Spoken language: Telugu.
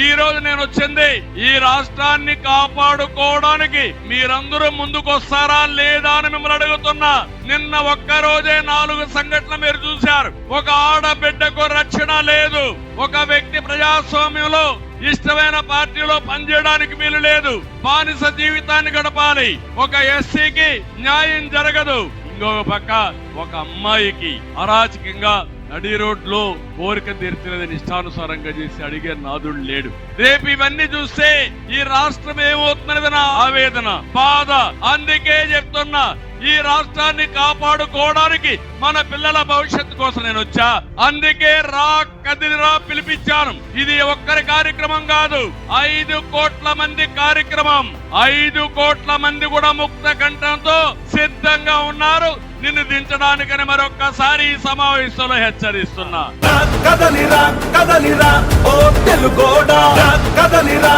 ఈ రోజు నేను వచ్చింది ఈ రాష్ట్రాన్ని కాపాడుకోవడానికి మీరందరూ ముందుకు వస్తారా లేదా అని మిమ్మల్ని అడుగుతున్నా. నిన్న ఒక్క రోజే 4 సంఘటనలు మీరు చూశారు. ఒక ఆడబిడ్డకు రక్షణ లేదు. ఒక వ్యక్తి ప్రజాస్వామ్యంలో ఇష్టమైన పార్టీలో పనిచేయడానికి వీలు లేదు. బానిస జీవితాన్ని గడపాలి. ఒక ఎస్సీకి న్యాయం జరగదు. ఇంకొక పక్క ఒక అమ్మాయికి అరాచకంగా నడి రోడ్లో కోరిక తీర్చలేదని ఇష్టానుసారంగా చేసి అడిగే నాదుడు లేడు. రేపు ఇవన్నీ చూస్తే ఈ రాష్ట్రం ఏమవుతున్నది నా ఆవేదన, బాధ. అందుకే చెప్తున్నా, ఈ రాష్ట్రాన్ని కాపాడుకోవడానికి మన పిల్లల భవిష్యత్తు కోసం నేను వచ్చా. అందుకే రా కదిలిరా పిలిపించాను. ఇది ఒక్కరి కార్యక్రమం కాదు, 5 కోట్ల మంది కార్యక్రమం. 5 కోట్ల మంది కూడా ముక్త కంఠంతో సిద్ధంగా ఉన్నారు నిన్ను దించడానికని మరొక్కసారి ఈ సమావేశంలో హెచ్చరిస్తున్నా. కదలిరా కదలిరా ఓ తెలుగోడా, కదలిరా